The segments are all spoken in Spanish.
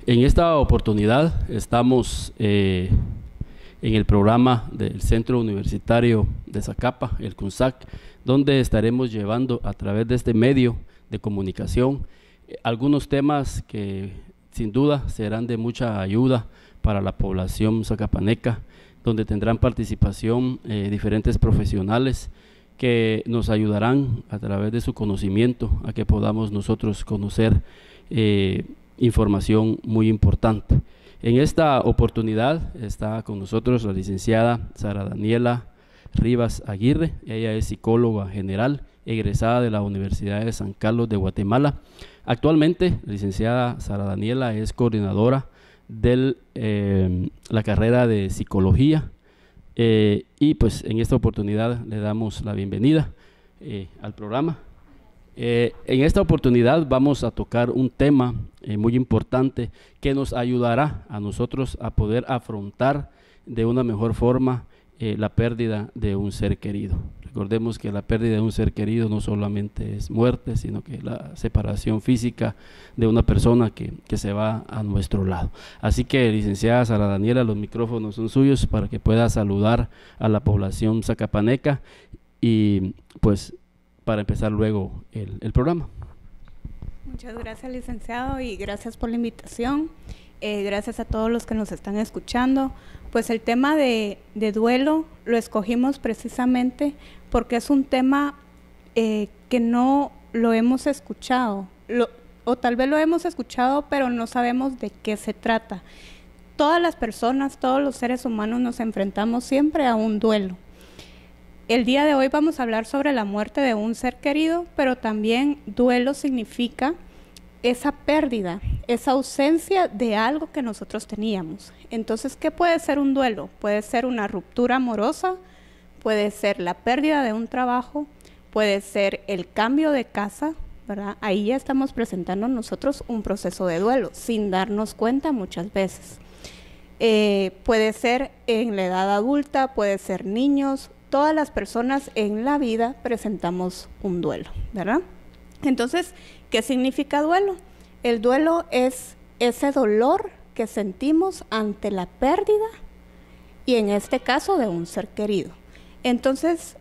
En esta oportunidad estamos en el programa del Centro Universitario de Zacapa, el CUNSAC, donde estaremos llevando a través de este medio de comunicación algunos temas que sin duda serán de mucha ayuda para la población zacapaneca, donde tendrán participación diferentes profesionales que nos ayudarán a través de su conocimiento a que podamos nosotros conocer información muy importante. En esta oportunidad está con nosotros la licenciada Sara Daniela Rivas Aguirre. Ella es psicóloga general, egresada de la Universidad de San Carlos de Guatemala. Actualmente, la licenciada Sara Daniela es coordinadora de la carrera de psicología y pues en esta oportunidad le damos la bienvenida al programa. En esta oportunidad vamos a tocar un tema muy importante que nos ayudará a nosotros a poder afrontar de una mejor forma la pérdida de un ser querido. Recordemos que la pérdida de un ser querido no solamente es muerte, sino que la separación física de una persona que se va a nuestro lado. Así que, licenciada Sara Daniela, los micrófonos son suyos para que pueda saludar a la población zacapaneca y pues para empezar luego el programa. Muchas gracias, licenciado, y gracias por la invitación. Gracias a todos los que nos están escuchando. Pues el tema de duelo lo escogimos precisamente porque es un tema que no lo hemos escuchado, o tal vez lo hemos escuchado, pero no sabemos de qué se trata. Todas las personas, todos los seres humanos nos enfrentamos siempre a un duelo. El día de hoy vamos a hablar sobre la muerte de un ser querido, pero también duelo significa esa pérdida, esa ausencia de algo que nosotros teníamos. Entonces, ¿qué puede ser un duelo? Puede ser una ruptura amorosa, puede ser la pérdida de un trabajo, puede ser el cambio de casa, ¿verdad? Ahí ya estamos presentando nosotros un proceso de duelo, sin darnos cuenta muchas veces. Puede ser en la edad adulta, puede ser niños. Todas las personas en la vida presentamos un duelo, ¿verdad? Entonces, ¿qué significa duelo? El duelo es ese dolor que sentimos ante la pérdida y en este caso de un ser querido. Entonces,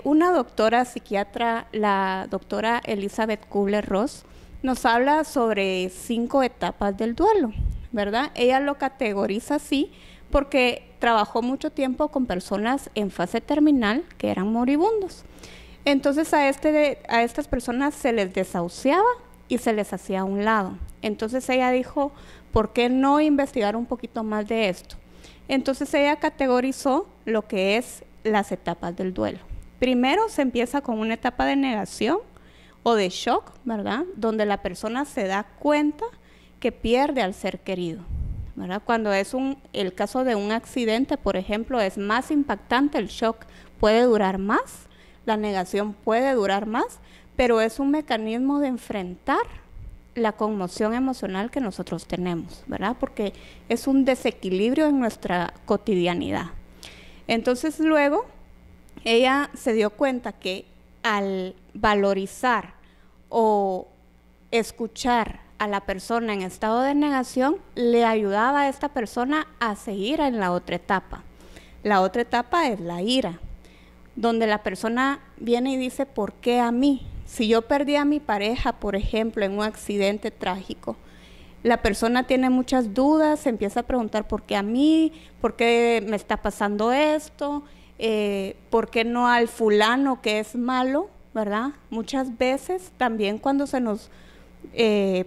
una doctora psiquiatra, la doctora Elizabeth Kubler-Ross, nos habla sobre 5 etapas del duelo, ¿verdad? Ella lo categoriza así porque trabajó mucho tiempo con personas en fase terminal que eran moribundos. Entonces a estas personas se les desahuciaba y se les hacía a un lado. Entonces ella dijo, ¿por qué no investigar un poquito más de esto? Entonces ella categorizó lo que es las etapas del duelo. Primero se empieza con una etapa de negación o de shock, ¿verdad? Donde la persona se da cuenta que pierde al ser querido, ¿verdad? Cuando es el caso de un accidente, por ejemplo, es más impactante, el shock puede durar más, la negación puede durar más, pero es un mecanismo de enfrentar la conmoción emocional que nosotros tenemos, ¿verdad? Porque es un desequilibrio en nuestra cotidianidad. Entonces luego ella se dio cuenta que al valorizar o escuchar a la persona en estado de negación, le ayudaba a esta persona a seguir en la otra etapa. La otra etapa es la ira, donde la persona viene y dice, ¿por qué a mí? Si yo perdí a mi pareja, por ejemplo, en un accidente trágico, la persona tiene muchas dudas, se empieza a preguntar, ¿por qué a mí? ¿Por qué me está pasando esto? ¿Por qué no al fulano que es malo? ¿Verdad? Muchas veces también cuando se nos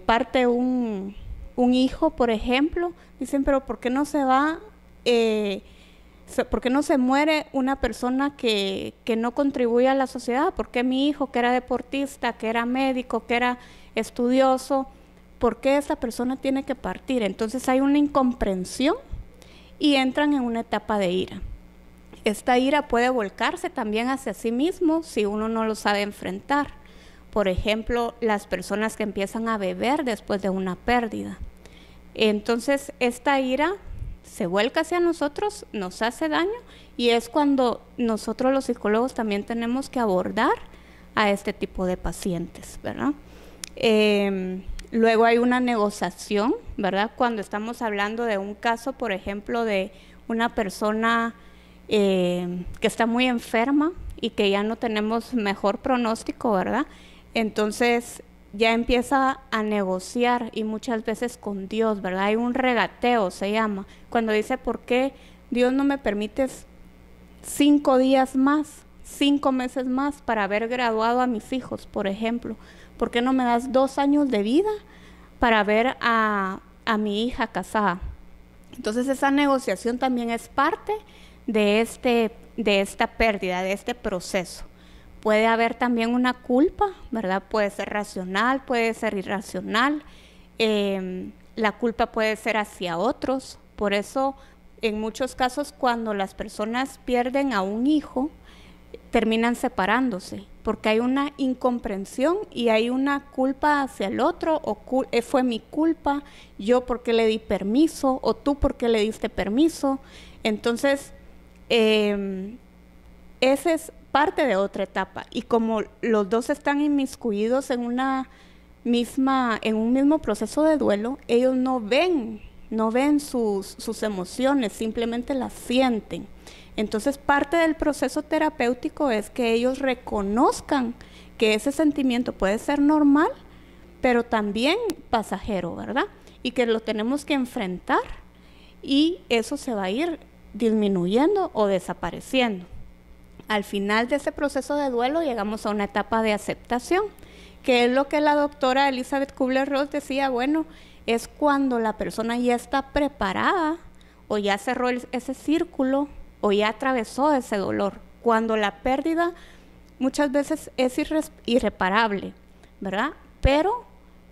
parte un hijo, por ejemplo, dicen, pero ¿por qué no se va? ¿Por qué no se muere una persona que no contribuye a la sociedad? ¿Por qué mi hijo, que era deportista, que era médico, que era estudioso, por qué esa persona tiene que partir? Entonces hay una incomprensión y entran en una etapa de ira. Esta ira puede volcarse también hacia sí mismo si uno no lo sabe enfrentar. Por ejemplo, las personas que empiezan a beber después de una pérdida. Entonces, esta ira se vuelca hacia nosotros, nos hace daño, y es cuando nosotros los psicólogos también tenemos que abordar a este tipo de pacientes, ¿verdad? Luego hay una negociación, ¿verdad? Cuando estamos hablando de un caso, por ejemplo, de una persona que está muy enferma y que ya no tenemos mejor pronóstico, ¿verdad? Entonces ya empieza a negociar, y muchas veces con Dios, ¿verdad? Hay un regateo, se llama, cuando dice: ¿por qué Dios no me permites 5 días más, 5 meses más para haber graduado a mis hijos, por ejemplo? ¿Por qué no me das 2 años de vida para ver a mi hija casada? Entonces esa negociación también es parte de esta pérdida, de este proceso. Puede haber también una culpa, ¿verdad? Puede ser racional, puede ser irracional. La culpa puede ser hacia otros. Por eso, en muchos casos, cuando las personas pierden a un hijo, terminan separándose, porque hay una incomprensión y hay una culpa hacia el otro, o fue mi culpa, yo porque le di permiso, o tú porque le diste permiso. Entonces, esa es parte de otra etapa, y como los dos están inmiscuidos en un mismo proceso de duelo, ellos no ven sus emociones, simplemente las sienten. Entonces, parte del proceso terapéutico es que ellos reconozcan que ese sentimiento puede ser normal, pero también pasajero, ¿verdad? Y que lo tenemos que enfrentar, y eso se va a ir disminuyendo o desapareciendo. Al final de ese proceso de duelo llegamos a una etapa de aceptación, que es lo que la doctora Elizabeth Kubler-Ross decía: bueno, es cuando la persona ya está preparada, o ya cerró ese círculo, o ya atravesó ese dolor, cuando la pérdida muchas veces es irreparable, ¿verdad? Pero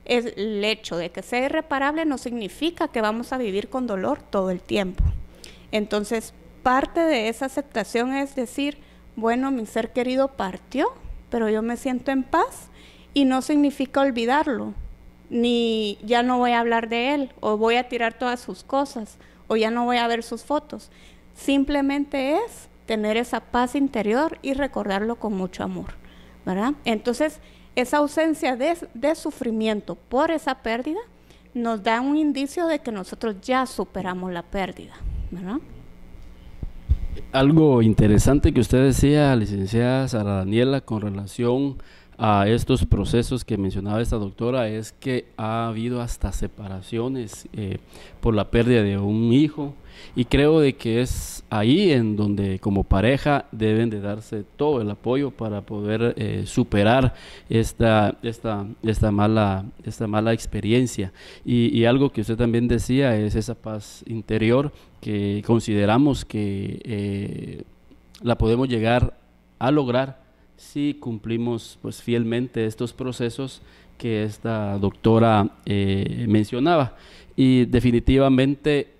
el hecho de que sea irreparable no significa que vamos a vivir con dolor todo el tiempo. Entonces, parte de esa aceptación es decir: bueno, mi ser querido partió, pero yo me siento en paz, y no significa olvidarlo, ni ya no voy a hablar de él, o voy a tirar todas sus cosas, o ya no voy a ver sus fotos. Simplemente es tener esa paz interior y recordarlo con mucho amor, ¿verdad? Entonces, esa ausencia de sufrimiento por esa pérdida nos da un indicio de que nosotros ya superamos la pérdida, ¿verdad? Algo interesante que usted decía, licenciada Sara Daniela, con relación a estos procesos que mencionaba esta doctora, es que ha habido hasta separaciones por la pérdida de un hijo, y creo de que es ahí en donde como pareja deben de darse todo el apoyo para poder superar esta mala experiencia, y algo que usted también decía es esa paz interior que consideramos que la podemos llegar a lograr si cumplimos pues fielmente estos procesos que esta doctora mencionaba. Y definitivamente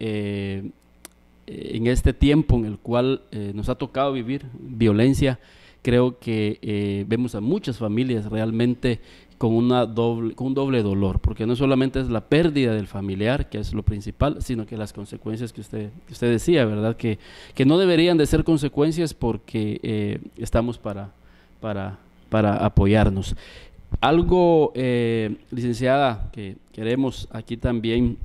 en este tiempo en el cual nos ha tocado vivir violencia, creo que vemos a muchas familias realmente con un doble dolor, porque no solamente es la pérdida del familiar, que es lo principal, sino que las consecuencias que usted decía, ¿verdad? Que no deberían de ser consecuencias, porque estamos para apoyarnos. Algo, licenciada, que queremos aquí también,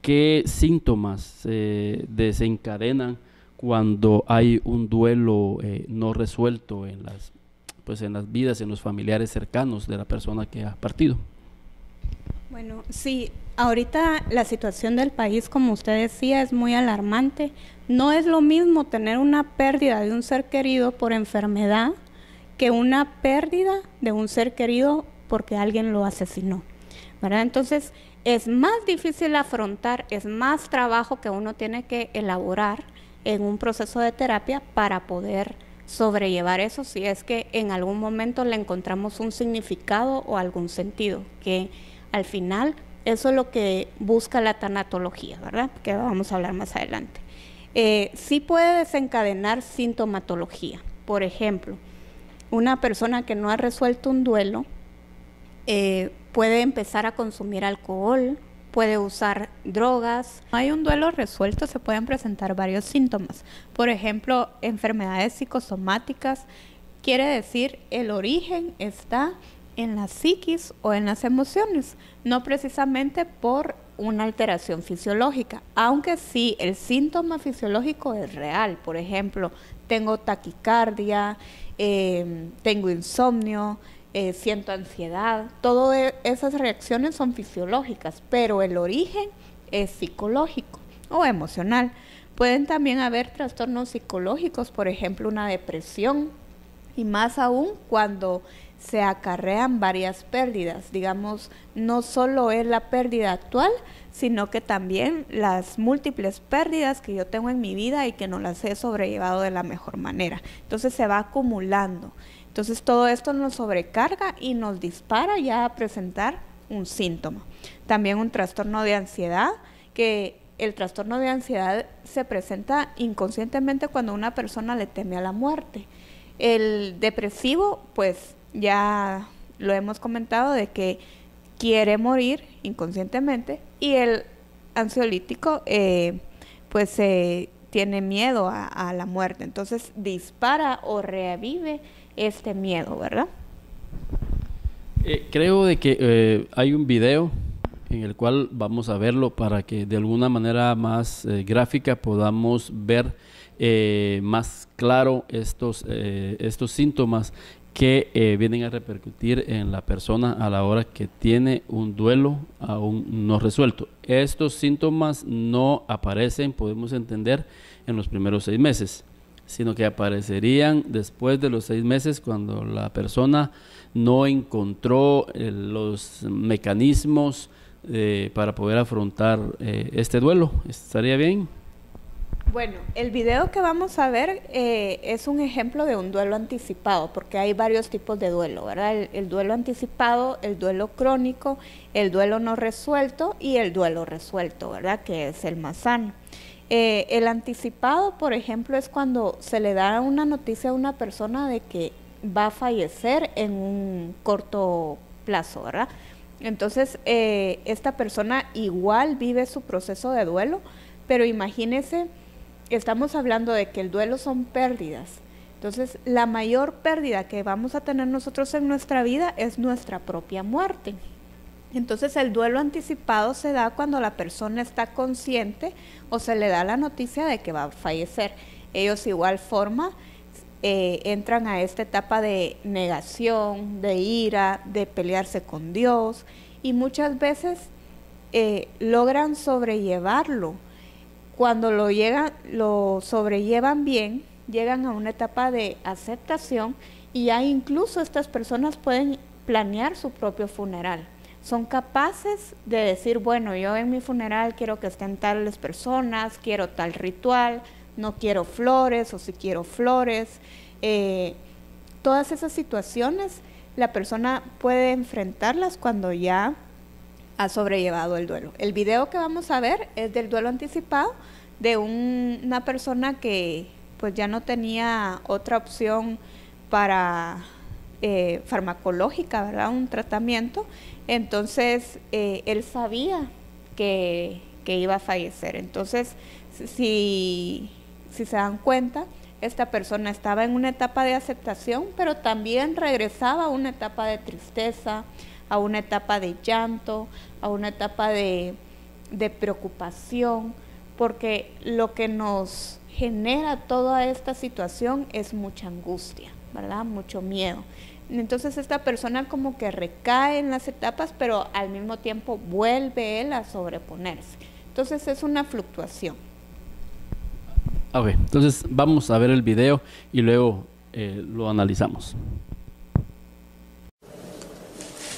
¿qué síntomas desencadenan cuando hay un duelo no resuelto en las vidas, en los familiares cercanos de la persona que ha partido? Bueno, sí, ahorita la situación del país, como usted decía, es muy alarmante. No es lo mismo tener una pérdida de un ser querido por enfermedad que una pérdida de un ser querido porque alguien lo asesinó, ¿verdad? Entonces, es más difícil afrontar, es más trabajo que uno tiene que elaborar en un proceso de terapia para poder sobrellevar eso, si es que en algún momento le encontramos un significado o algún sentido, que al final eso es lo que busca la tanatología, ¿verdad? Que vamos a hablar más adelante. Sí puede desencadenar sintomatología. Por ejemplo, una persona que no ha resuelto un duelo puede empezar a consumir alcohol, puede usar drogas. No hay un duelo resuelto, se pueden presentar varios síntomas. Por ejemplo, enfermedades psicosomáticas, quiere decir el origen está en la psiquis o en las emociones, no precisamente por una alteración fisiológica, aunque sí el síntoma fisiológico es real. Por ejemplo, tengo taquicardia, tengo insomnio, siento ansiedad, todas esas reacciones son fisiológicas, pero el origen es psicológico o emocional. Pueden también haber trastornos psicológicos, por ejemplo, una depresión, y más aún cuando se acarrean varias pérdidas. Digamos, no solo es la pérdida actual, sino que también las múltiples pérdidas que yo tengo en mi vida y que no las he sobrellevado de la mejor manera. Entonces se va acumulando. Entonces todo esto nos sobrecarga y nos dispara ya a presentar un síntoma. También un trastorno de ansiedad, que el trastorno de ansiedad se presenta inconscientemente cuando una persona le teme a la muerte. El depresivo, pues ya lo hemos comentado, de que quiere morir inconscientemente, y el ansiolítico pues tiene miedo a la muerte, entonces dispara o revive este miedo, ¿verdad? Creo de que hay un video en el cual vamos a verlo para que de alguna manera más gráfica podamos ver más claro estos síntomas que vienen a repercutir en la persona a la hora que tiene un duelo aún no resuelto. Estos síntomas no aparecen, podemos entender, en los primeros 6 meses, sino que aparecerían después de los 6 meses cuando la persona no encontró los mecanismos para poder afrontar este duelo. ¿Estaría bien? Bueno, el video que vamos a ver es un ejemplo de un duelo anticipado, porque hay varios tipos de duelo, ¿verdad? El duelo anticipado, el duelo crónico, el duelo no resuelto y el duelo resuelto, ¿verdad? Que es el más sano. El anticipado, por ejemplo, es cuando se le da una noticia a una persona de que va a fallecer en un corto plazo, ¿verdad? Entonces, esta persona igual vive su proceso de duelo, pero imagínese, estamos hablando de que el duelo son pérdidas. Entonces, la mayor pérdida que vamos a tener nosotros en nuestra vida es nuestra propia muerte. Entonces, el duelo anticipado se da cuando la persona está consciente o se le da la noticia de que va a fallecer. Ellos igual forma entran a esta etapa de negación, de ira, de pelearse con Dios, y muchas veces logran sobrellevarlo. Cuando lo sobrellevan bien, llegan a una etapa de aceptación, y ya incluso estas personas pueden planear su propio funeral. Son capaces de decir, bueno, yo en mi funeral quiero que estén tales personas, quiero tal ritual, no quiero flores, o si quiero flores. Todas esas situaciones la persona puede enfrentarlas cuando ya ha sobrellevado el duelo. El video que vamos a ver es del duelo anticipado, de una persona que pues ya no tenía otra opción para farmacológica, ¿verdad? Un tratamiento. Entonces él sabía que iba a fallecer. Entonces, si se dan cuenta, esta persona estaba en una etapa de aceptación, pero también regresaba a una etapa de tristeza, a una etapa de llanto, a una etapa de preocupación, porque lo que nos genera toda esta situación es mucha angustia, ¿verdad? Mucho miedo. Entonces esta persona como que recae en las etapas, pero al mismo tiempo vuelve él a sobreponerse. Entonces es una fluctuación. Ok, entonces vamos a ver el video y luego lo analizamos.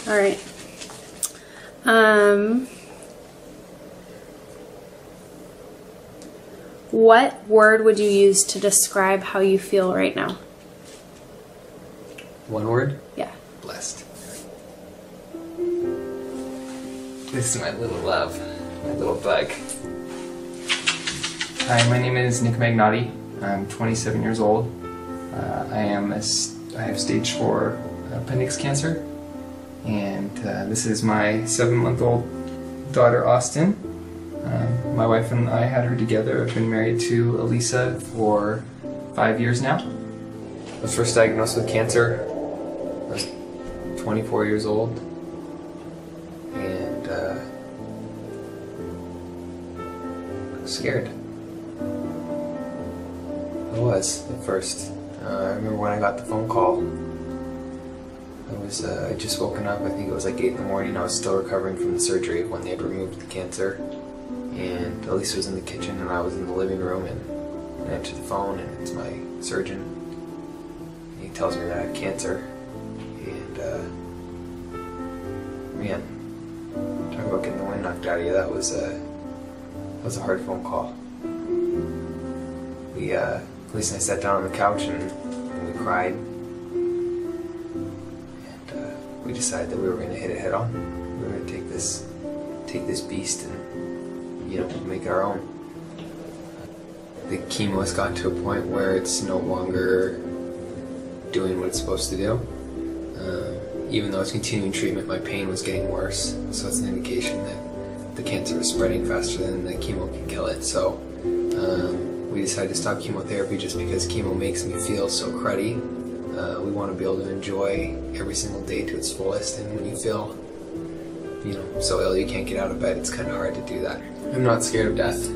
All right. What word would you use to describe how you feel right now? One word? Yeah. Blessed. This is my little love, my little bug. Hi, my name is Nick Magnotti. I'm 27 years old. I have stage 4 appendix cancer, and this is my 7-month-old daughter, Austin. My wife and I had her together. I've been married to Elisa for 5 years now. I was first diagnosed with cancer. I was 24 years old, and scared. I was at first. I remember when I got the phone call. I just woken up. I think it was like 8 in the morning. I was still recovering from the surgery when they had removed the cancer, and Elisa was in the kitchen and I was in the living room, and I answered the phone, and it's my surgeon. And he tells me that I have cancer, and man, talk about getting the wind knocked out of you. That was a hard phone call. Elisa and I sat down on the couch and we cried. We decided that we were going to hit it head on. We were going to take this beast and, you know, make it our own. The chemo has gotten to a point where it's no longer doing what it's supposed to do. Even though it's continuing treatment, my pain was getting worse. So it's an indication that the cancer is spreading faster than the chemo can kill it. So we decided to stop chemotherapy just because chemo makes me feel so cruddy. We want to be able to enjoy every single day to its fullest, and when you feel, you know, so ill you can't get out of bed, it's kind of hard to do that. I'm not scared of death.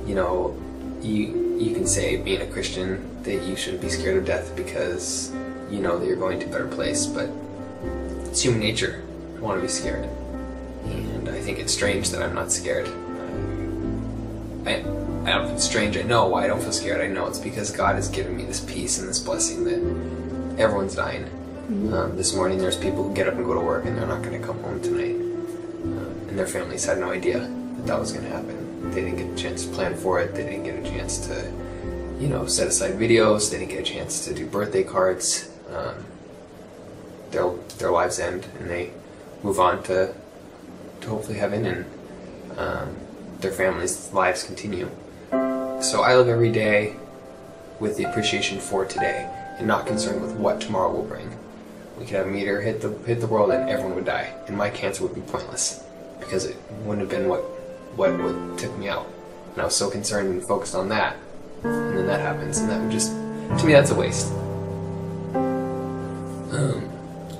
You know, you can say, being a Christian, that you shouldn't be scared of death because you know that you're going to a better place, but it's human nature to want to be scared. And I think it's strange that I'm not scared. I don't feel strange. I know why I don't feel scared. I know it's because God has given me this peace and this blessing that everyone's dying. This morning there's people who get up and go to work and they're not going to come home tonight. And their families had no idea that that was going to happen. They didn't get a chance to plan for it. They didn't get a chance to, you know, set aside videos. They didn't get a chance to do birthday cards. Their lives end and they move on to hopefully heaven, and their families' lives continue. So I live every day with the appreciation for today and not concerned with what tomorrow will bring. We could have a meteor hit the world and everyone would die, and my cancer would be pointless because it wouldn't have been what took me out. And I was so concerned and focused on that, and then that happens, and that would just, to me, that's a waste.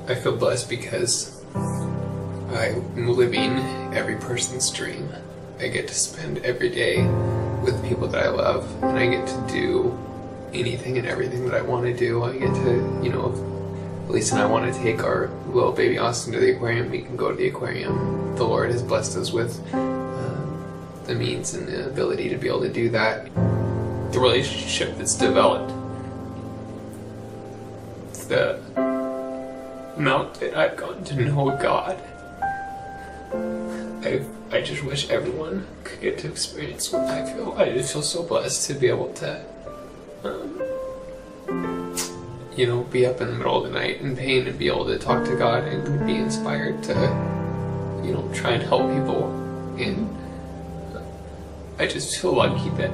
I feel blessed because I'm living every person's dream. I get to spend every day with people that I love, and I get to do anything and everything that I want to do. I get to, you know, if Lisa and I want to take our little baby Austin to the aquarium, we can go to the aquarium. The Lord has blessed us with the means and the ability to be able to do that. The relationship that's developed, the amount that I've gotten to know God, I just wish everyone could get to experience what I feel. I just feel so blessed to be able to, you know, be up in the middle of the night in pain and be able to talk to God and be inspired to, you know, try and help people. And I just feel lucky that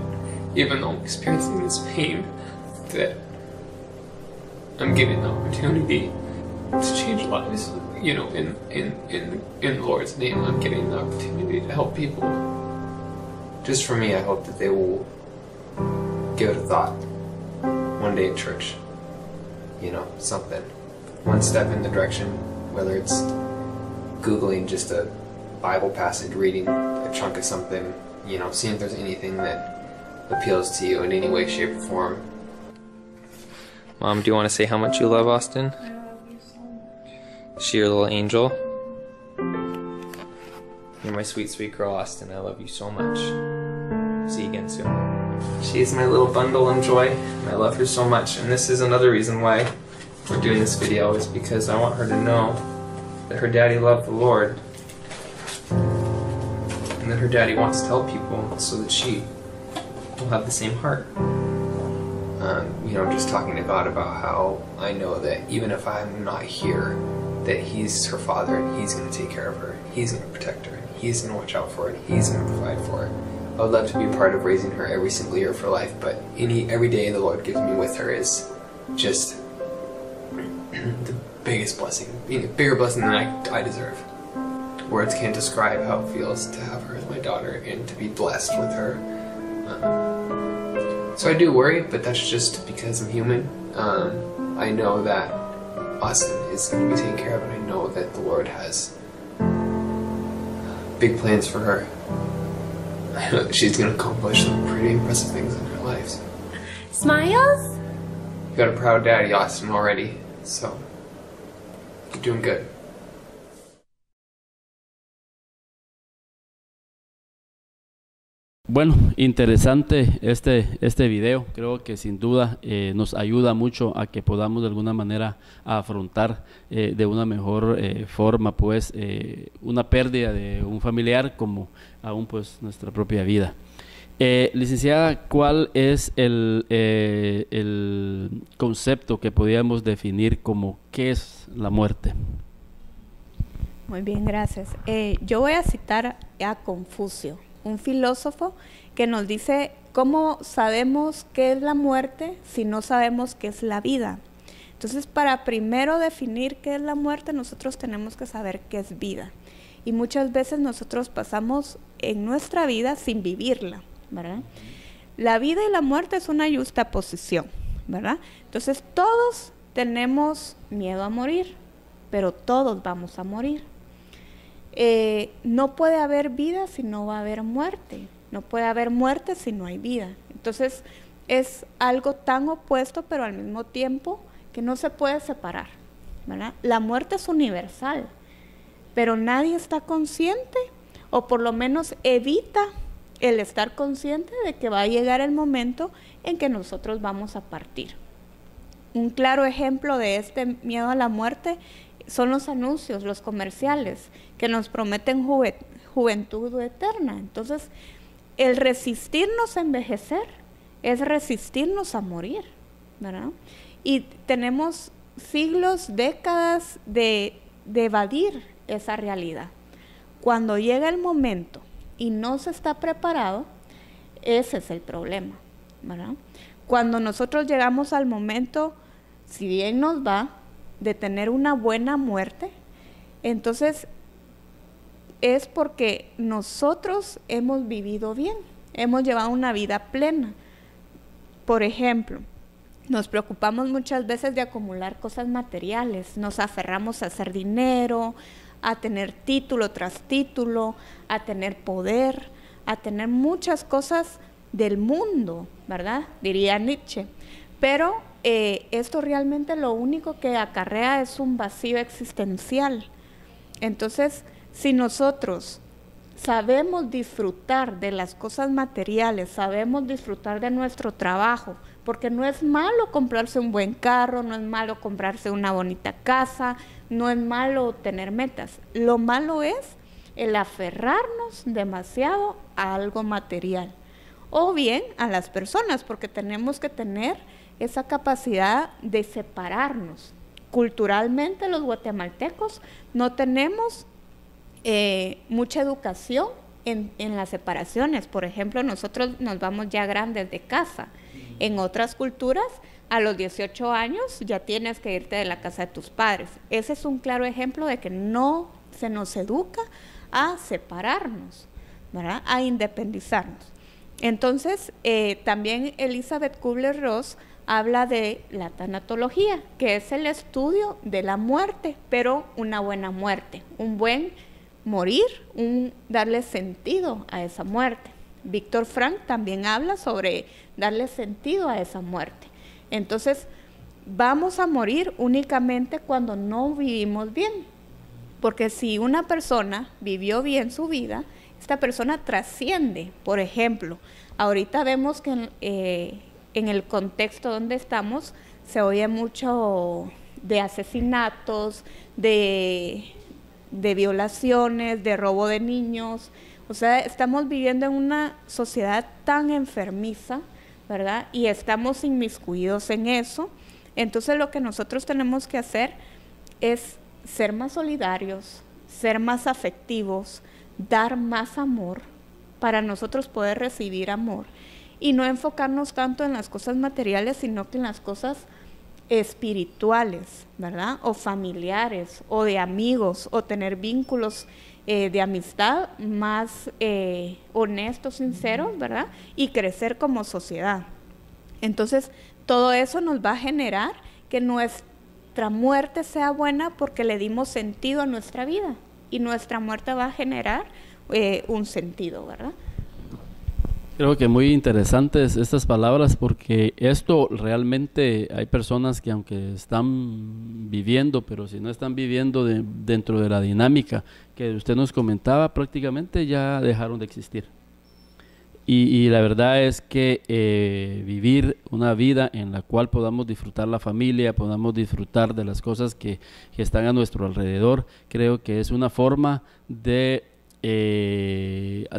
even though I'm experiencing this pain, that I'm given the opportunity to change lives. You know, in the Lord's name, I'm getting the opportunity to help people. Just for me, I hope that they will give it a thought one day at church. You know, something. One step in the direction, whether it's Googling just a Bible passage, reading a chunk of something, you know, seeing if there's anything that appeals to you in any way, shape, or form. Mom, do you want to say how much you love Austin? Is she your little angel? You're my sweet, sweet girl, Austin. I love you so much. See you again soon. She's my little bundle of joy, and I love her so much. And this is another reason why we're doing this video, is because I want her to know that her daddy loved the Lord, and that her daddy wants to help people so that she will have the same heart. You know, just talking to God about how I know that even if I'm not here, that He's her father and He's going to take care of her. He's going to protect her. He's going to watch out for her. He's going to provide for her. I would love to be a part of raising her every single year of her life, but every day the Lord gives me with her is just the biggest blessing, a bigger blessing than I deserve. Words can't describe how it feels to have her as my daughter and to be blessed with her. So I do worry, but that's just because I'm human. I know that Austin is going to be taken care of, and I know that the Lord has big plans for her. I know that she's going to accomplish some pretty impressive things in her life. Smiles? You got a proud daddy, Austin, already, so you're doing good. Bueno, interesante este video. Creo que sin duda nos ayuda mucho a que podamos de alguna manera afrontar de una mejor forma pues una pérdida de un familiar como aún pues nuestra propia vida. Licenciada, ¿cuál es el concepto que podríamos definir como qué es la muerte? Muy bien, gracias. Yo voy a citar a Confucio, un filósofo que nos dice cómo sabemos qué es la muerte si no sabemos qué es la vida. Entonces, para primero definir qué es la muerte, nosotros tenemos que saber qué es vida. Y muchas veces nosotros pasamos en nuestra vida sin vivirla, ¿verdad? La vida y la muerte es una yuxtaposición, ¿verdad? Entonces, todos tenemos miedo a morir, pero todos vamos a morir. No puede haber vida si no va a haber muerte, no puede haber muerte si no hay vida. Entonces es algo tan opuesto, pero al mismo tiempo que no se puede separar, ¿verdad? La muerte es universal, pero nadie está consciente, o por lo menos evita el estar consciente de que va a llegar el momento en que nosotros vamos a partir. Un claro ejemplo de este miedo a la muerte son los anuncios, los comerciales, que nos prometen juventud eterna. Entonces, el resistirnos a envejecer es resistirnos a morir, ¿verdad? Y tenemos siglos, décadas de evadir esa realidad. Cuando llega el momento y no se está preparado, ese es el problema, ¿verdad? Cuando nosotros llegamos al momento, si bien nos va, de tener una buena muerte, entonces es porque nosotros hemos vivido bien, hemos llevado una vida plena. Por ejemplo, nos preocupamos muchas veces de acumular cosas materiales, nos aferramos a hacer dinero, a tener título tras título, a tener poder, a tener muchas cosas del mundo, ¿verdad? Diría Nietzsche. Pero esto realmente lo único que acarrea es un vacío existencial. Entonces, si nosotros sabemos disfrutar de las cosas materiales, sabemos disfrutar de nuestro trabajo, porque no es malo comprarse un buen carro, no es malo comprarse una bonita casa, no es malo tener metas. Lo malo es el aferrarnos demasiado a algo material, o bien a las personas, porque tenemos que tener esa capacidad de separarnos. Culturalmente los guatemaltecos no tenemos mucha educación en las separaciones. Por ejemplo, nosotros nos vamos ya grandes de casa. En otras culturas, a los 18 años ya tienes que irte de la casa de tus padres. Ese es un claro ejemplo de que no se nos educa a separarnos, ¿verdad? A independizarnos. Entonces, también Elizabeth Kubler-Ross habla de la tanatología, que es el estudio de la muerte, pero una buena muerte, un buen morir, un darle sentido a esa muerte. Viktor Frankl también habla sobre darle sentido a esa muerte. Entonces, vamos a morir únicamente cuando no vivimos bien, porque si una persona vivió bien su vida, esta persona trasciende. Por ejemplo, ahorita vemos que en el contexto donde estamos se oye mucho de asesinatos, de violaciones, de robo de niños. O sea, estamos viviendo en una sociedad tan enfermiza, ¿verdad? Y estamos inmiscuidos en eso. Entonces lo que nosotros tenemos que hacer es ser más solidarios, ser más afectivos, dar más amor para nosotros poder recibir amor y no enfocarnos tanto en las cosas materiales, sino que en las cosas espirituales, ¿verdad? O familiares, o de amigos, o tener vínculos de amistad más honestos, sinceros, ¿verdad? Y crecer como sociedad. Entonces, todo eso nos va a generar que nuestra muerte sea buena porque le dimos sentido a nuestra vida y nuestra muerte va a generar un sentido, ¿verdad? Creo que muy interesantes estas palabras, porque esto realmente hay personas que aunque están viviendo, pero si no están viviendo dentro de la dinámica que usted nos comentaba, prácticamente ya dejaron de existir. Y la verdad es que vivir una vida en la cual podamos disfrutar la familia, podamos disfrutar de las cosas que están a nuestro alrededor, creo que es una forma de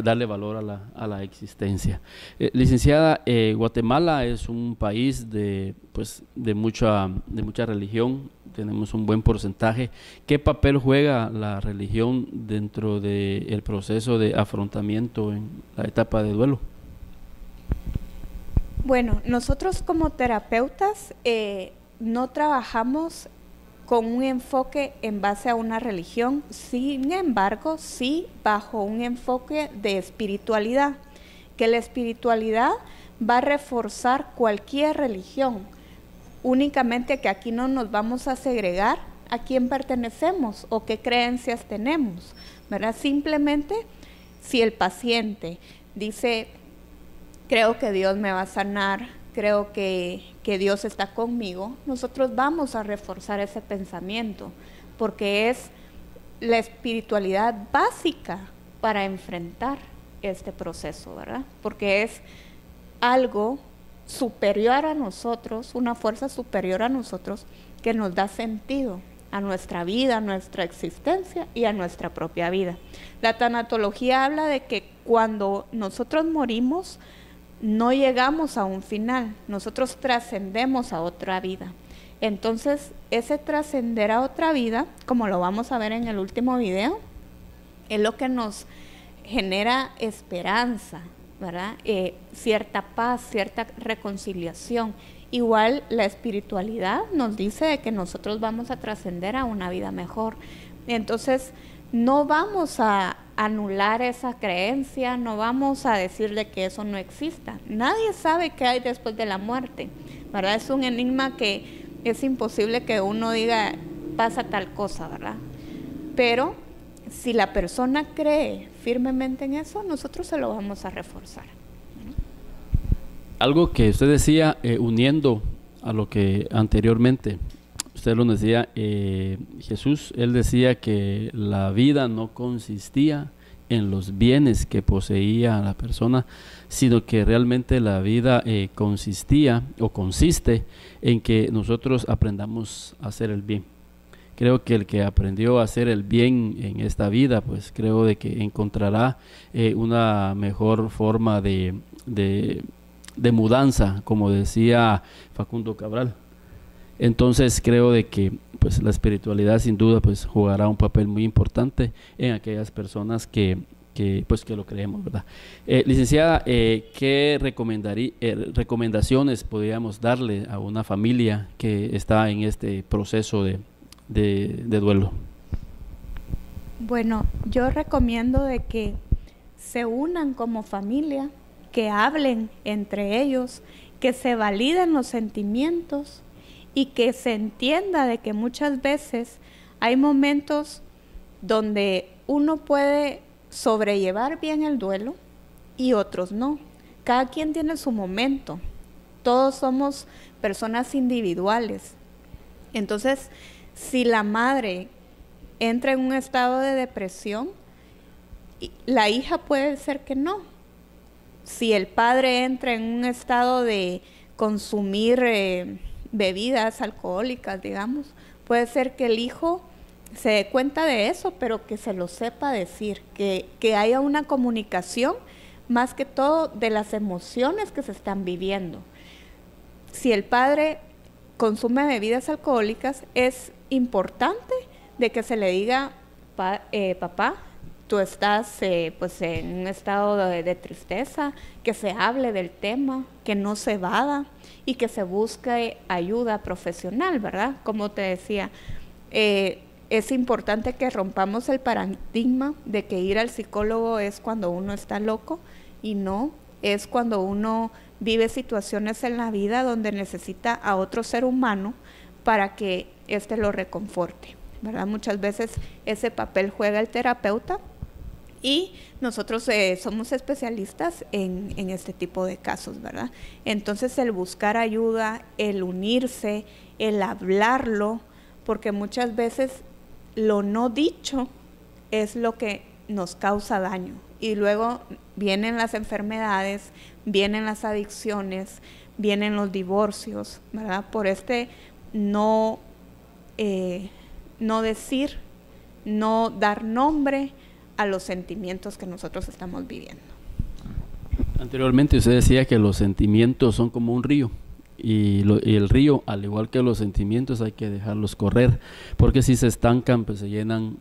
darle valor a la existencia. Licenciada, Guatemala es un país de mucha religión, tenemos un buen porcentaje. ¿Qué papel juega la religión dentro del proceso de afrontamiento en la etapa de duelo? Bueno, nosotros como terapeutas no trabajamos con un enfoque en base a una religión, sin embargo, sí bajo un enfoque de espiritualidad, que la espiritualidad va a reforzar cualquier religión, únicamente que aquí no nos vamos a segregar a quién pertenecemos o qué creencias tenemos, ¿verdad? Simplemente si el paciente dice, creo que Dios me va a sanar, creo que Dios está conmigo, nosotros vamos a reforzar ese pensamiento, porque es la espiritualidad básica para enfrentar este proceso, ¿verdad? Porque es algo superior a nosotros, una fuerza superior a nosotros, que nos da sentido a nuestra vida, a nuestra existencia y a nuestra propia vida. La tanatología habla de que cuando nosotros morimos, no llegamos a un final, nosotros trascendemos a otra vida. Entonces, ese trascender a otra vida, como lo vamos a ver en el último video, es lo que nos genera esperanza, ¿verdad? Cierta paz, cierta reconciliación. Igual la espiritualidad nos dice de que nosotros vamos a trascender a una vida mejor. Entonces, no vamos a anular esa creencia, no vamos a decir de que eso no exista. Nadie sabe qué hay después de la muerte, ¿verdad? Es un enigma que es imposible que uno diga, pasa tal cosa, ¿verdad? Pero si la persona cree firmemente en eso, nosotros se lo vamos a reforzar. Algo que usted decía, uniendo a lo que anteriormente usted lo decía, Jesús, él decía que la vida no consistía en los bienes que poseía la persona, sino que realmente la vida consistía o consiste en que nosotros aprendamos a hacer el bien. Creo que el que aprendió a hacer el bien en esta vida, pues creo de que encontrará una mejor forma de mudanza, como decía Facundo Cabral. Entonces creo de que pues la espiritualidad sin duda pues jugará un papel muy importante en aquellas personas que lo creemos, ¿verdad? Licenciada, ¿qué recomendaciones podríamos darle a una familia que está en este proceso de duelo? Bueno, yo recomiendo de que se unan como familia, que hablen entre ellos, que se validen los sentimientos y que se entienda de que muchas veces hay momentos donde uno puede sobrellevar bien el duelo y otros no. Cada quien tiene su momento. Todos somos personas individuales. Entonces, si la madre entra en un estado de depresión, la hija puede ser que no. Si el padre entra en un estado de consumir bebidas alcohólicas, digamos, puede ser que el hijo se dé cuenta de eso, pero que se lo sepa decir, que haya una comunicación más que todo de las emociones que se están viviendo. Si el padre consume bebidas alcohólicas, es importante de que se le diga, papá, tú estás pues en un estado de tristeza, que se hable del tema, que no se evada y que se busque ayuda profesional, ¿verdad? Como te decía, es importante que rompamos el paradigma de que ir al psicólogo es cuando uno está loco, y no, es cuando uno vive situaciones en la vida donde necesita a otro ser humano para que éste lo reconforte, ¿verdad? Muchas veces ese papel juega el terapeuta y nosotros somos especialistas en este tipo de casos, ¿verdad? Entonces el buscar ayuda, el unirse, el hablarlo, porque muchas veces lo no dicho es lo que nos causa daño. Y luego vienen las enfermedades, vienen las adicciones, vienen los divorcios, ¿verdad? Por no decir, no dar nombre a los sentimientos que nosotros estamos viviendo. Anteriormente usted decía que los sentimientos son como un río. Y el río, al igual que los sentimientos, hay que dejarlos correr, porque si se estancan, pues se llenan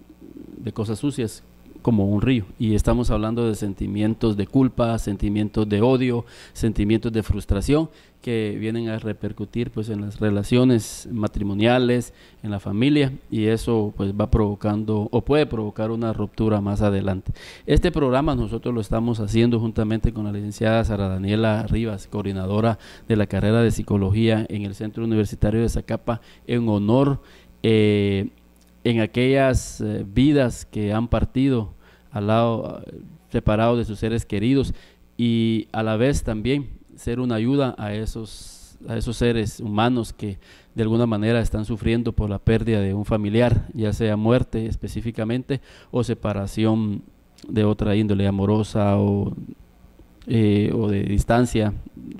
de cosas sucias, como un río. Y estamos hablando de sentimientos de culpa, sentimientos de odio, sentimientos de frustración, que vienen a repercutir pues en las relaciones matrimoniales, en la familia, y eso pues va provocando o puede provocar una ruptura más adelante. Este programa nosotros lo estamos haciendo juntamente con la licenciada Sara Daniela Rivas, coordinadora de la carrera de psicología en el Centro Universitario de Zacapa, en honor en aquellas vidas que han partido al lado, separados de sus seres queridos, y a la vez también ser una ayuda a esos seres humanos que de alguna manera están sufriendo por la pérdida de un familiar, ya sea muerte específicamente o separación de otra índole, amorosa o de distancia,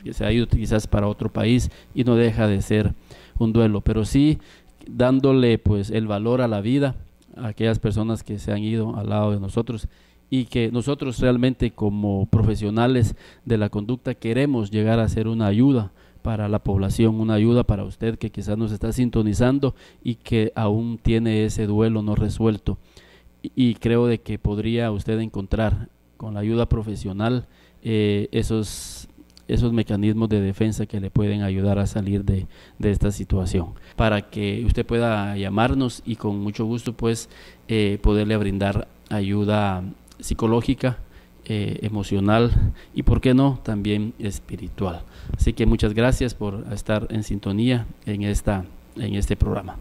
que se ha ido quizás para otro país, y no deja de ser un duelo, pero sí dándole pues el valor a la vida a aquellas personas que se han ido al lado de nosotros, y que nosotros realmente como profesionales de la conducta queremos llegar a ser una ayuda para la población, una ayuda para usted que quizás nos está sintonizando y que aún tiene ese duelo no resuelto, y creo de que podría usted encontrar con la ayuda profesional esos mecanismos de defensa que le pueden ayudar a salir de esta situación, para que usted pueda llamarnos y con mucho gusto pues poderle brindar ayuda psicológica, emocional y por qué no también espiritual. Así que muchas gracias por estar en sintonía en este programa.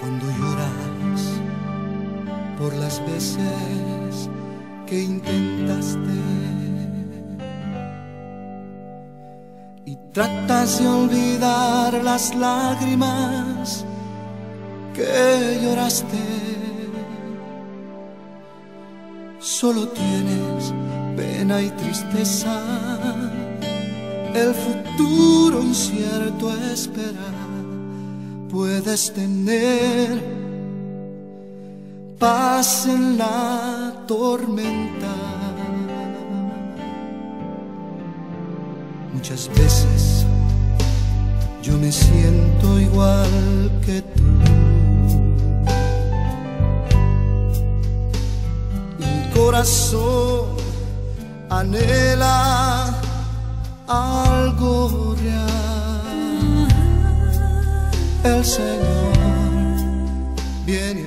Cuando lloras por las veces que intentaste y tratas de olvidar las lágrimas que lloraste, solo tienes pena y tristeza, el futuro incierto espera. Puedes tener paz en la tormenta. Muchas veces yo me siento igual que tú. Mi corazón anhela algo real. El Señor viene